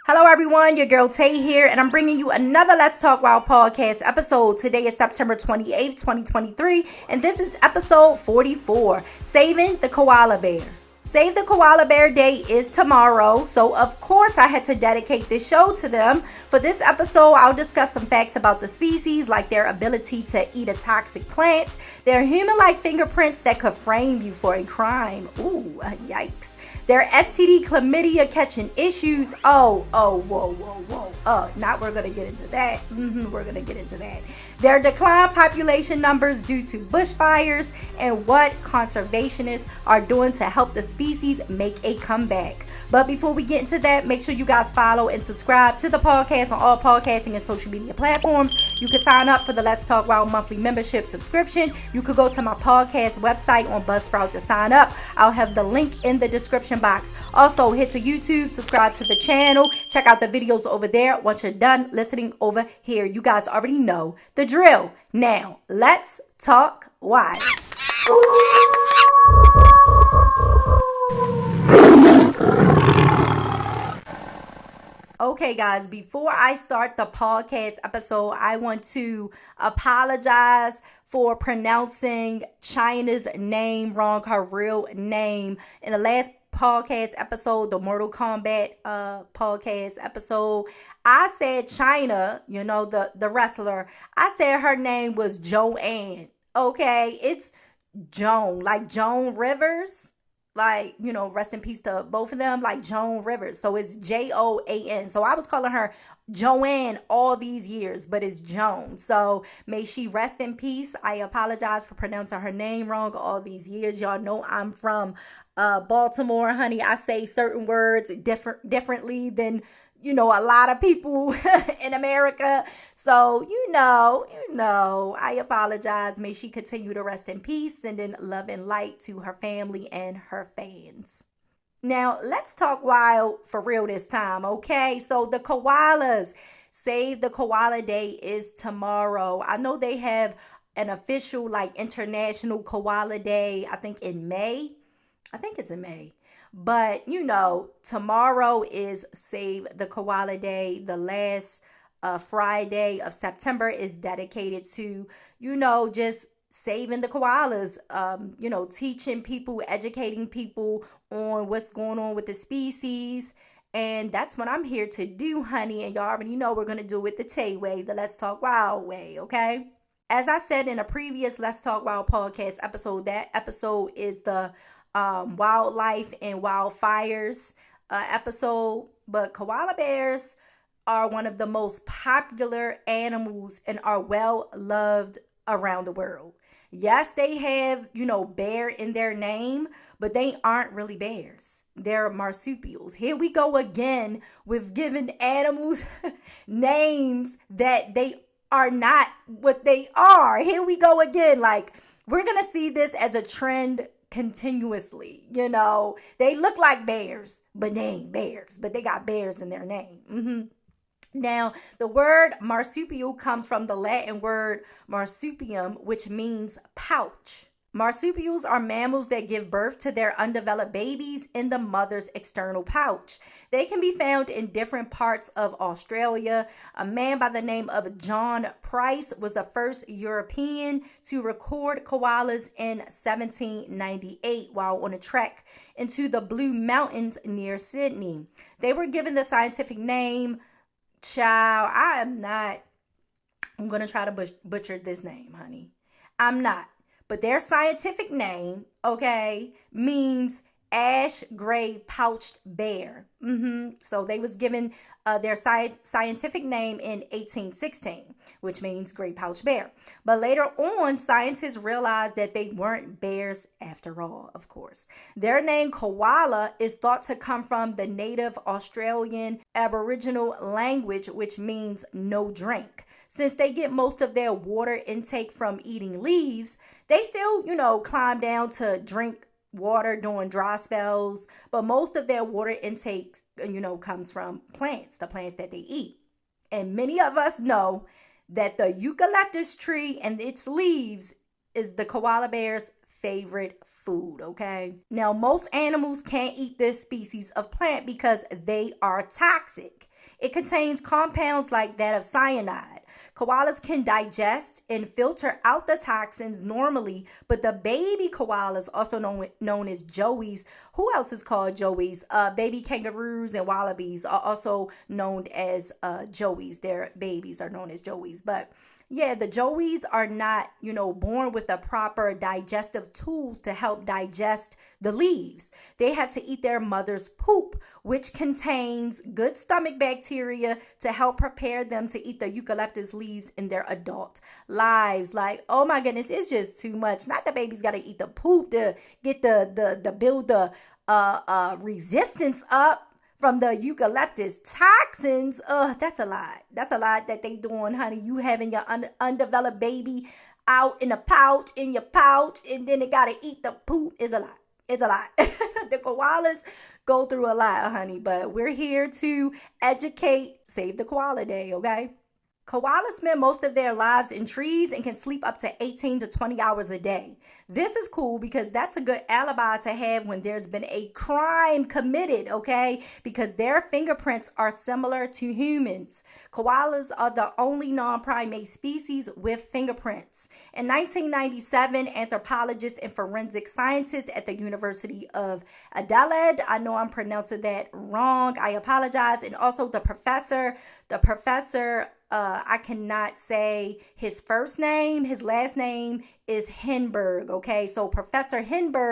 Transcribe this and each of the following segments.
Hello everyone, your girl Tay here, and I'm bringing you another Let's Talk Wild podcast episode. Today is September 28th, 2023, and this is episode 44, Saving the Koala Bear. Save the Koala Bear Day is tomorrow, so of course I had to dedicate this show to them. For this episode, I'll discuss some facts about the species, like their ability to eat a toxic plant, their human-like fingerprints that could frame you for a crime. Ooh, yikes. Their STD chlamydia catching issues. Whoa. Not we're going to get into that. We're going to get into that. Their declined population numbers due to bushfires and what conservationists are doing to help the species make a comeback. But before we get into that, make sure you guys follow and subscribe to the podcast on all podcasting and social media platforms. You can sign up for the Let's Talk Wild monthly membership subscription. You could go to my podcast website on Buzzsprout to sign up. I'll have the link in the description box. Also, hit to YouTube, subscribe to the channel, check out the videos over there once you're done listening over here. You guys already know the drill. Now, let's talk wild. Okay, guys, before I start the podcast episode, I want to apologize for pronouncing China's name wrong, her real name. In the last podcast episode, the Mortal Kombat podcast episode, I said China, the wrestler. I said her name was Joanne. Okay, it's Joan, like Joan Rivers. Like, rest in peace to both of them, like Joan Rivers. So it's Joan. So I was calling her Joanne all these years, but it's Joan. So may she rest in peace. I apologize for pronouncing her name wrong all these years. Y'all know I'm from Baltimore, honey. I say certain words differently than a lot of people in America. So, I apologize. May she continue to rest in peace, and then love and light to her family and her fans. Now, let's talk wild for real this time, okay? So the koalas, Save the Koala Day is tomorrow. I know they have an official, International Koala Day, I think in May. I think it's in May. But, tomorrow is Save the Koala Day. The last Friday of September is dedicated to, just saving the koalas, teaching people, educating people on what's going on with the species. And that's what I'm here to do, honey. And y'all already know we're going to do it the Tay way, the Let's Talk Wild way, okay? As I said in a previous Let's Talk Wild podcast episode, that episode is the wildlife and wildfires episode. But koala bears are one of the most popular animals and are well loved around the world. Yes, they have, bear in their name, but they aren't really bears. They're marsupials. Here we go again with giving animals names that they are not what they are. Here we go again. We're going to see this as a trend continuously. They look like bears, but they ain't bears, but they got bears in their name. Now, the word marsupial comes from the Latin word marsupium, which means pouch. Marsupials are mammals that give birth to their undeveloped babies in the mother's external pouch. They can be found in different parts of Australia. A man by the name of John Price was the first European to record koalas in 1798 while on a trek into the Blue Mountains near Sydney. They were given the scientific name, I'm going to try to butcher this name, honey. I'm not. But their scientific name, okay, means ash gray pouched bear. So they was given their scientific name in 1816, which means gray pouched bear. But later on, scientists realized that they weren't bears after all, of course. Their name koala is thought to come from the native Australian Aboriginal language, which means no drink. Since they get most of their water intake from eating leaves, they still, climb down to drink water during dry spells. But most of their water intake, comes from plants, the plants that they eat. And many of us know that the eucalyptus tree and its leaves is the koala bear's favorite food, okay? Now, most animals can't eat this species of plant because they are toxic. It contains compounds like that of cyanide. Koalas can digest and filter out the toxins normally, but the baby koalas, also known as joeys, who else is called joeys? Baby kangaroos and wallabies are also known as joeys. Their babies are known as joeys. But yeah, the joeys are not, born with the proper digestive tools to help digest the leaves. They have to eat their mother's poop, which contains good stomach bacteria to help prepare them to eat the eucalyptus leaves in their adult lives. Like, oh my goodness, it's just too much. Not the baby's got to eat the poop to get the build the resistance up from the eucalyptus toxins. That's a lot. That's a lot that they doing, honey. You having your undeveloped baby out in your pouch, and then they gotta eat the poop is a lot. It's a lot. The koalas go through a lot, honey, but we're here to educate. Save the koala day, okay? Koalas spend most of their lives in trees and can sleep up to 18 to 20 hours a day. This is cool because that's a good alibi to have when there's been a crime committed, okay? Because their fingerprints are similar to humans. Koalas are the only non-primate species with fingerprints. In 1997, anthropologists and forensic scientists at the University of Adelaide, I know I'm pronouncing that wrong, I apologize, and also the professor, I cannot say his first name. His last name is Henberg. Okay, so Professor M.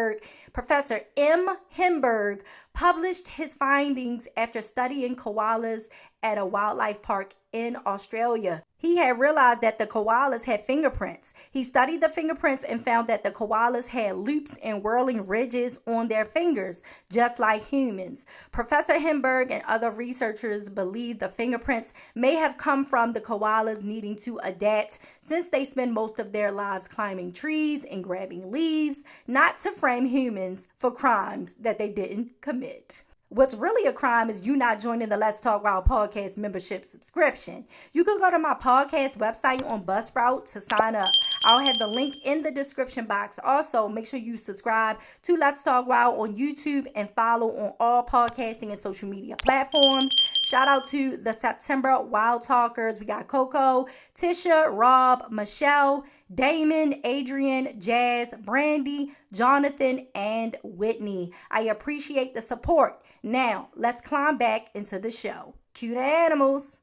Henberg published his findings after studying koalas at a wildlife park in Australia. He had realized that the koalas had fingerprints. He studied the fingerprints and found that the koalas had loops and whirling ridges on their fingers, just like humans. Professor Henberg and other researchers believe the fingerprints may have come from the koalas needing to adapt since they spend most of their lives climbing trees and grabbing leaves, not to frame humans for crimes that they didn't commit. What's really a crime is you not joining the Let's Talk Wild podcast membership subscription. You can go to my podcast website on Buzzsprout to sign up. I'll have the link in the description box. Also, make sure you subscribe to Let's Talk Wild on YouTube and follow on all podcasting and social media platforms. Shout out to the September Wild Talkers. We got Coco, Tisha, Rob, Michelle, Damon, Adrian, Jazz, Brandy, Jonathan, and Whitney. I appreciate the support. Now, let's climb back into the show. Cute animals.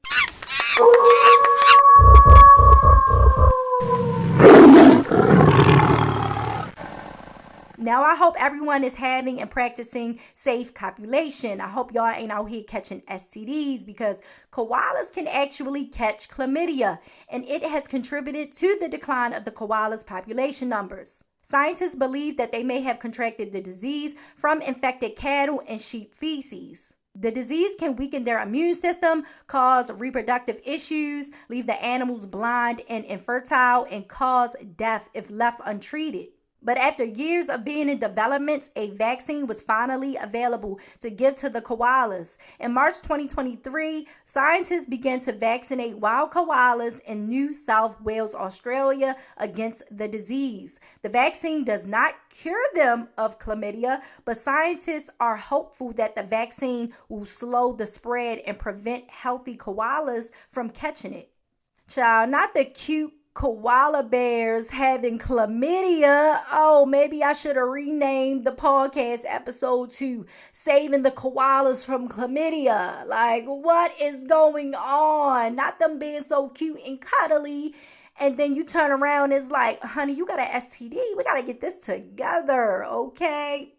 Now, I hope everyone is having and practicing safe copulation. I hope y'all ain't out here catching STDs because koalas can actually catch chlamydia, and it has contributed to the decline of the koalas' population numbers. Scientists believe that they may have contracted the disease from infected cattle and sheep feces. The disease can weaken their immune system, cause reproductive issues, leave the animals blind and infertile, and cause death if left untreated. But after years of being in development, a vaccine was finally available to give to the koalas. In March 2023, scientists began to vaccinate wild koalas in New South Wales, Australia, against the disease. The vaccine does not cure them of chlamydia, but scientists are hopeful that the vaccine will slow the spread and prevent healthy koalas from catching it. Child, not the cute koala bears having chlamydia. Oh, maybe I should have renamed the podcast episode to Saving the Koalas from Chlamydia. Like, what is going on? Not them being so cute and cuddly, and then you turn around, it's like, honey, you got an STD. We got to get this together, okay?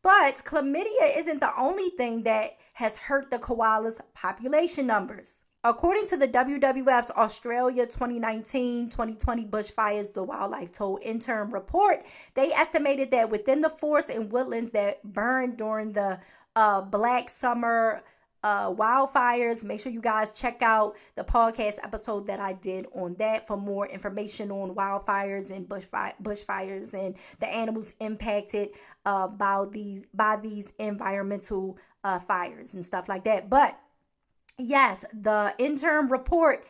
But chlamydia isn't the only thing that has hurt the koalas' population numbers. According to the WWF's Australia 2019-2020 Bushfires, the Wildlife Toll interim report, they estimated that within the forests and woodlands that burned during the Black Summer wildfires, make sure you guys check out the podcast episode that I did on that for more information on wildfires and bushfires and the animals impacted by these environmental fires and stuff like that. But yes, the interim report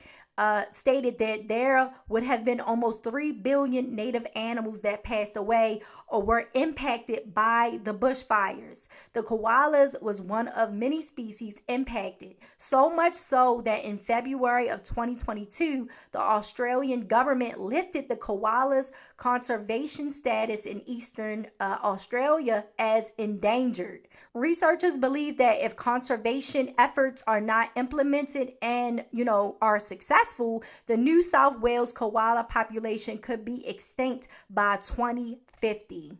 stated that there would have been almost 3 billion native animals that passed away or were impacted by the bushfires. The koalas was one of many species impacted, so much so that in February of 2022, the Australian government listed the koalas' conservation status in eastern Australia as endangered. Researchers believe that if conservation efforts are not implemented and, are successful, the New South Wales koala population could be extinct by 2050.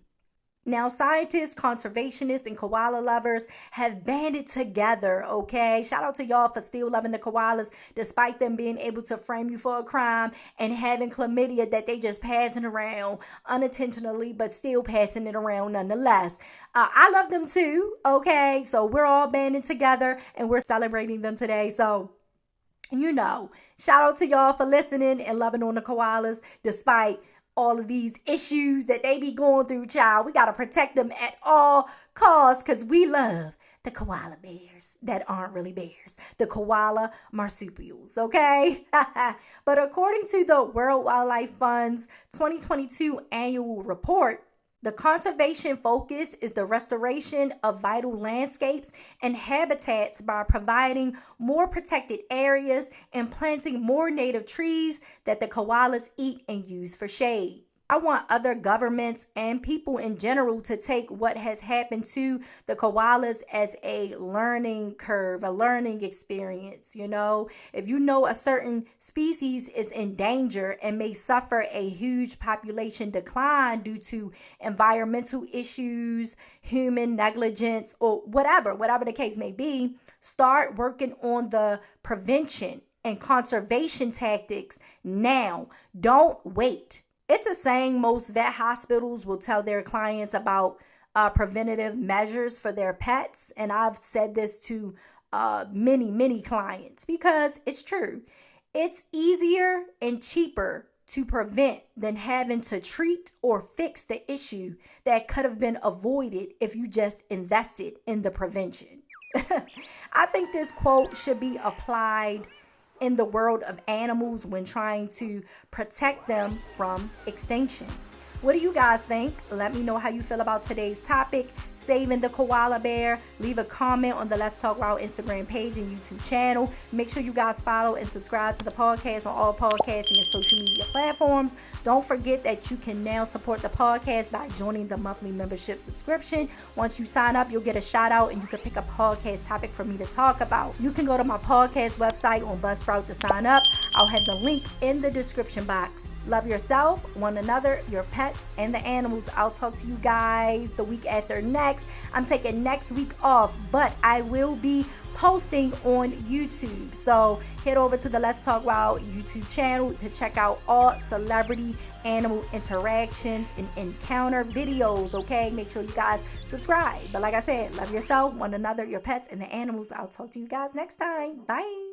Now, scientists, conservationists, and koala lovers have banded together, okay? Shout out to y'all for still loving the koalas, despite them being able to frame you for a crime and having chlamydia that they just passing around unintentionally, but still passing it around nonetheless. I love them too, okay? So we're all banding together and we're celebrating them today. So, shout out to y'all for listening and loving on the koalas, despite all of these issues that they be going through, child. We got to protect them at all costs because we love the koala bears that aren't really bears, the koala marsupials, okay? But according to the World Wildlife Fund's 2022 annual report, the conservation focus is the restoration of vital landscapes and habitats by providing more protected areas and planting more native trees that the koalas eat and use for shade. I want other governments and people in general to take what has happened to the koalas as a learning curve, a learning experience. If you know a certain species is in danger and may suffer a huge population decline due to environmental issues, human negligence, or whatever the case may be, start working on the prevention and conservation tactics now. Don't wait. It's a saying most vet hospitals will tell their clients about preventative measures for their pets. And I've said this to many clients because it's true. It's easier and cheaper to prevent than having to treat or fix the issue that could have been avoided if you just invested in the prevention. I think this quote should be applied in the world of animals when trying to protect them from extinction. What do you guys think? Let me know how you feel about today's topic, saving the koala bear. Leave a comment on the Let's Talk Wild Instagram page and YouTube channel. Make sure you guys follow and subscribe to the podcast on all podcasting and social media platforms. Don't forget that you can now support the podcast by joining the monthly membership subscription. Once you sign up, you'll get a shout out and you can pick a podcast topic for me to talk about. You can go to my podcast website on Buzzsprout to sign up. I'll have the link in the description box. Love yourself, one another, your pets, and the animals. I'll talk to you guys the week after next. I'm taking next week off, but I will be posting on YouTube. So head over to the Let's Talk Wild YouTube channel to check out all celebrity animal interactions and encounter videos, okay? Make sure you guys subscribe. But like I said, love yourself, one another, your pets, and the animals. I'll talk to you guys next time. Bye.